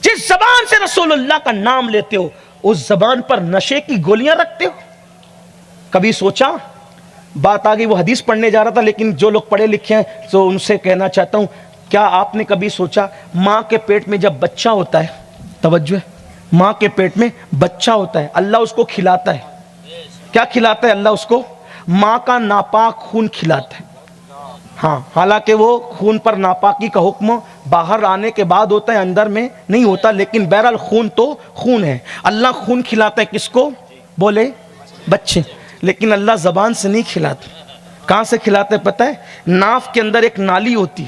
जिस जबान से रसूलुल्लाह का नाम लेते हो उस जबान पर नशे की गोलियां रखते हो। कभी सोचा, बात आ गई, वो हदीस पढ़ने जा रहा था, लेकिन जो लोग पढ़े लिखे हैं तो उनसे कहना चाहता हूं, क्या आपने कभी सोचा मां के पेट में जब बच्चा होता है, तवज्जो है, मां के पेट में बच्चा होता है, अल्लाह उसको खिलाता है। क्या खिलाता है अल्लाह उसको? मां का नापाक खून खिलाता है। हाँ, हालांकि वो खून पर नापाकी का हुक्म बाहर आने के बाद होता है, अंदर में नहीं होता, लेकिन बहरहाल खून तो खून है। अल्लाह खून खिलाता है किसको? बोले बच्चे। लेकिन अल्लाह जबान से नहीं खिलाता। कहां से खिलाते हैं पता है? नाफ के अंदर एक नाली होती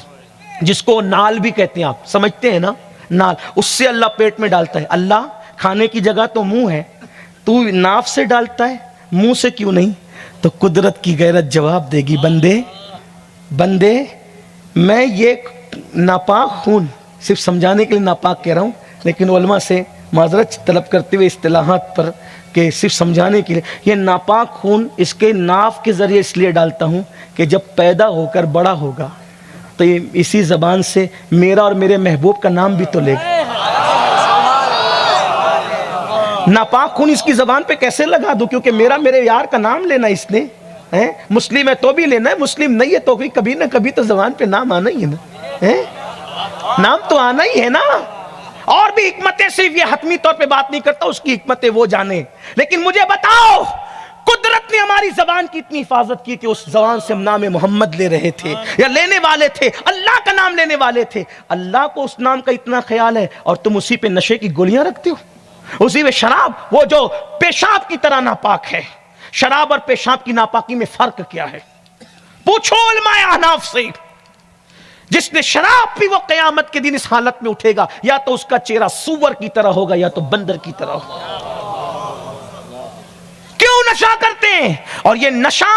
जिसको नाल भी कहते हैं, आप समझते हैं ना, नाल, उससे अल्लाह पेट में डालता है। अल्लाह खाने की जगह तो मुंह है, तू नाफ से डालता है, मुंह से क्यों नहीं? तो कुदरत की गैरत जवाब देगी, बंदे बंदे मैं ये नापाक खून, सिर्फ समझाने के लिए नापाक कह रहा हूं, लेकिन उलमा से माजरत तलब करते हुए इस्तिलाहात पर कि सिर्फ समझाने के लिए, ये नापाक खून इसके नाफ के जरिए इसलिए डालता हूं कि जब पैदा होकर बड़ा होगा तो ये इसी जबान से मेरा और मेरे महबूब का नाम भी तो लेगा। नापाक खून इसकी जबान पे कैसे लगा दूं? क्योंकि मेरे यार का नाम लेना इसने है, मुस्लिम है तो भी लेना है, मुस्लिम नहीं है तो भी कभी ना कभी तो जबान पे नाम आना ही है ना, है? नाम तो आना ही है ना। और भी हिकमतें, सिर्फ ये हतमी तौर पे बात नहीं करता, उसकी हिकमतें वो जाने। लेकिन मुझे बताओ, कुदरत ने हमारी जबान की इतनी हिफाजत की कि उस जबान से हम नाम मोहम्मद ले रहे थे या लेने वाले थे, अल्लाह का नाम लेने वाले थे। अल्लाह को उस नाम का इतना ख्याल है और तुम उसी पे नशे की गोलियां रखते हो, उसी में शराब, वो जो पेशाब की तरह नापाक है। शराब और पेशाब की नापाकी में फर्क क्या है? पूछो उलमाए अहनाफ से। जिसने शराब पी वो कयामत के दिन इस हालत में उठेगा, या तो उसका चेहरा सूअर की तरह होगा या तो बंदर की तरह होगा। क्यों नशा करते हैं? और ये नशा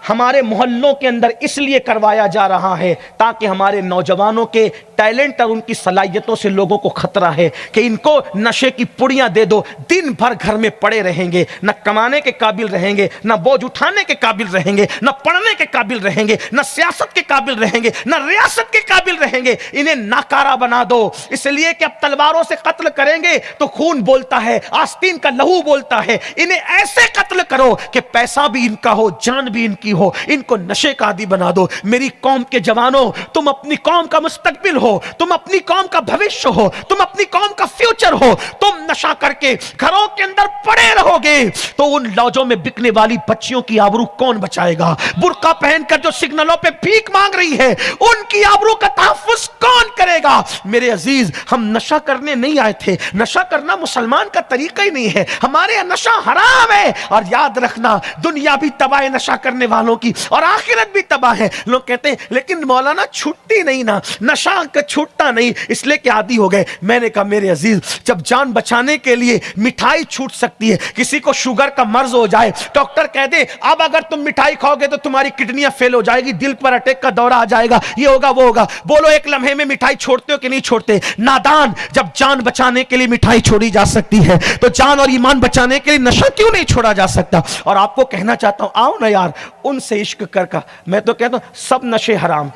हमारे मोहल्लों के अंदर इसलिए करवाया जा रहा है ताकि हमारे नौजवानों के टैलेंट और उनकी सलाहियतों से लोगों को खतरा है कि इनको नशे की पुड़ियां दे दो, दिन भर घर में पड़े रहेंगे, न कमाने के काबिल रहेंगे, न बोझ उठाने के काबिल रहेंगे, न पढ़ने के काबिल रहेंगे, न सियासत के काबिल रहेंगे, न रियासत के काबिल रहेंगे। इन्हें नाकारा बना दो, इसलिए कि अब तलवारों से कत्ल करेंगे तो खून बोलता है, आस्तीन का लहू बोलता है। इन्हें ऐसे कत्ल करो कि पैसा भी इनका हो, जान भी इनकी हो, इनको नशे का आदी बना दो। मेरी कौम के जवानों, तुम अपनी कौम का मुस्तकबिल हो, तुम अपनी कौम का भविष्य हो, तुम अपनी कौम का फ्यूचर हो। तुम नशा करके घरों के अंदर पड़े रहोगे तो उन लॉजों में बिकने वाली बच्चियों की आबरू कौन बचाएगा? बुर्का पहनकर जो सिग्नलों पे भीख मांग रही है, उनकी आबरू का तहफ्फुज कौन करेगा? मेरे अजीज, हम नशा करने नहीं आए थे। नशा करना मुसलमान का तरीका ही नहीं है, हमारे यहाँ नशा हराम है। और याद रखना, दुनिया भी तबाह है नशा करने वालों की और आखिरत भी तबाह है। लोग कहते हैं लेकिन मौलाना छुट्टी नहीं ना, नशा का छूटता नहीं, इसलिए कि आदी हो गए। मैंने कहा मेरे अजीज, जब जान बचाने के लिए मिठाई छूट सकती है, किसी को शुगर का मर्ज हो जाए, डॉक्टर कह दे अब अगर तुम मिठाई खाओगे तो तुम्हारी किडनियां फेल हो जाएगी, दिल पर अटैक का दौरा आ जाएगा, ये होगा वो होगा, बोलो एक लम्हे में मिठाई छोड़ते हो कि नहीं छोड़ते? नादान, जब जान बचाने के लिए मिठाई छोड़ी जा सकती है तो जान और ईमान बचाने के लिए नशा क्यों नहीं छोड़ा जा सकता? और आपको कहना चाहता हूं, आओ ना यार, उनसे इश्क कर का। मैं तो कहता हूं सब नशे हराम,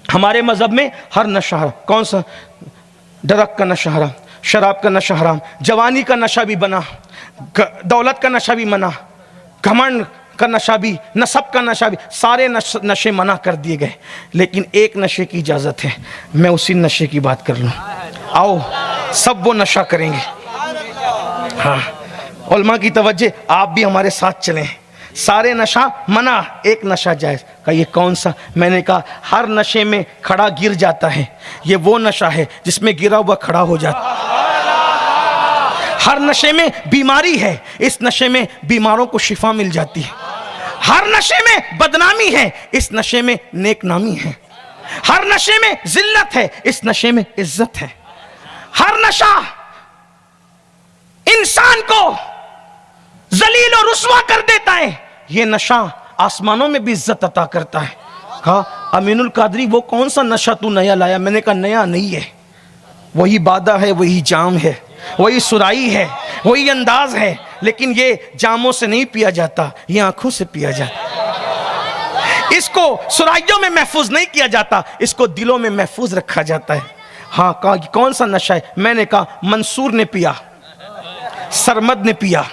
हमारे मजहब में हर नशा हराम। कौन सा? ड्रग का नशा हराम, शराब का नशा हराम, जवानी का नशा भी बना, दौलत का नशा भी मना, घमंड का नशा भी, नसब का नशा भी, सारे नशे मना कर दिए गए। लेकिन एक नशे की इजाजत है, मैं उसी नशे की बात कर लूं। आओ सब वो नशा करेंगे। हाँ, उलमा की तवज्जो, आप भी हमारे साथ चलें। सारे नशा मना, एक नशा जायज। का ये कौन सा? मैंने कहा हर नशे में खड़ा गिर जाता है, ये वो नशा है जिसमें गिरा हुआ खड़ा हो जाता। हर नशे में बीमारी है, इस नशे में बीमारों को शिफा मिल जाती है। हर नशे में बदनामी है, इस नशे में नेकनामी है। हर नशे में जिल्लत है, इस नशे में इज्जत है। हर नशा इंसान को जलील और रुस्वा कर देता है, ये नशा आसमानों में भी इज्जत अता करता है। कहा अमीनुल कादरी वो कौन सा नशा तू नया लाया? मैंने कहा नया नहीं है, वही बादा है, वही जाम है, वही सुराई है, वही अंदाज है, लेकिन ये जामों से नहीं पिया जाता, ये आंखों से पिया जाता। इसको सुराइयों में महफूज नहीं किया जाता, इसको दिलों में महफूज रखा जाता है। हाँ, कहा कि कौन सा नशा है? मैंने कहा मंसूर ने पिया, सरमद ने पिया,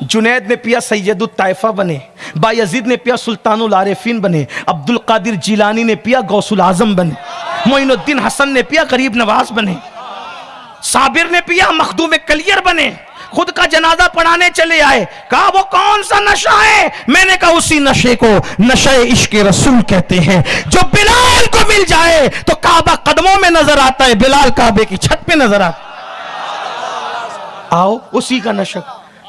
जुनैद ने पिया सैयदुत ताइफा बने, बायजीद ने पिया सुल्तानुल आरिफीन बने, अब्दुल कादिर जिलानी ने पिया गौसुल आजम बने, मोइनुद्दीन हसन ने पिया गरीब नवाज बने, साबिर ने पिया मखदूम कलियर बने, खुद का जनाजा पढ़ाने चले आए। कहा वो कौन सा नशा है? मैंने कहा उसी नशे को नशे इश्क रसूल कहते हैं, जो बिलाल को मिल जाए तो काबा कदमों में नजर आता है, बिलाल काबे की छत पे नजर आता। आओ उसी का नशा।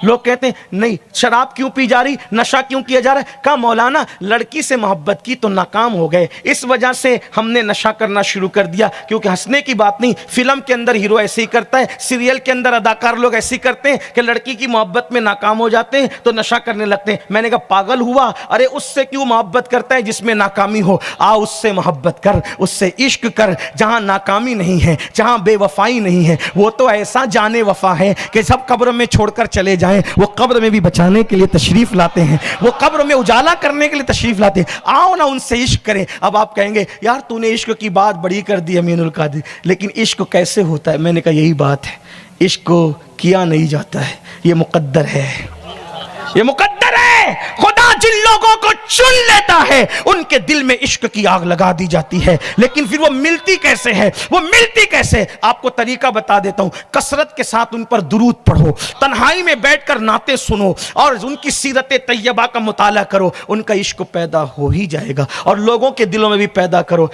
लोग कहते हैं नहीं शराब क्यों पी जा रही, नशा क्यों किया जा रहा है? कहा मौलाना लड़की से मोहब्बत की तो नाकाम हो गए, इस वजह से हमने नशा करना शुरू कर दिया। क्योंकि हंसने की बात नहीं, फिल्म के अंदर हीरो ऐसे ही करता है, सीरियल के अंदर अदाकार लोग ऐसे ही करते हैं कि लड़की की मोहब्बत में नाकाम हो जाते हैं तो नशा करने लगते हैं। मैंने कहा पागल हुआ, अरे उससे क्यों मोहब्बत करता है जिसमें नाकामी हो? आ उससे मोहब्बत कर, उससे इश्क कर जहां नाकामी नहीं है, जहां बेवफाई नहीं है। वो तो ऐसा जाने वफा है कि सब कब्र में छोड़कर चले जाए, वो कब्र में भी बचाने के लिए तशरीफ लाते हैं, वो कब्र में उजाला करने के लिए तशरीफ लाते हैं। आओ ना उनसे इश्क करें। अब आप कहेंगे यार तूने इश्क की बात बड़ी कर दी अमीनुल कादिर, लेकिन इश्क कैसे होता है? मैंने कहा यही बात है, इश्क को किया नहीं जाता है, ये मुकद्दर है, ये मुकद्दर है। खुदा जिन लोगों को चुन लेता है उनके दिल में इश्क की आग लगा दी जाती है, लेकिन फिर वो मिलती कैसे है? वो मिलती कैसे? आपको तरीका बता देता हूं। कसरत के साथ उन पर दुरूद पढ़ो, तन्हाई में बैठकर नाते सुनो और उनकी सीरत तैयबा का मुताला करो, उनका इश्क पैदा हो ही जाएगा और लोगों के दिलों में भी पैदा करो।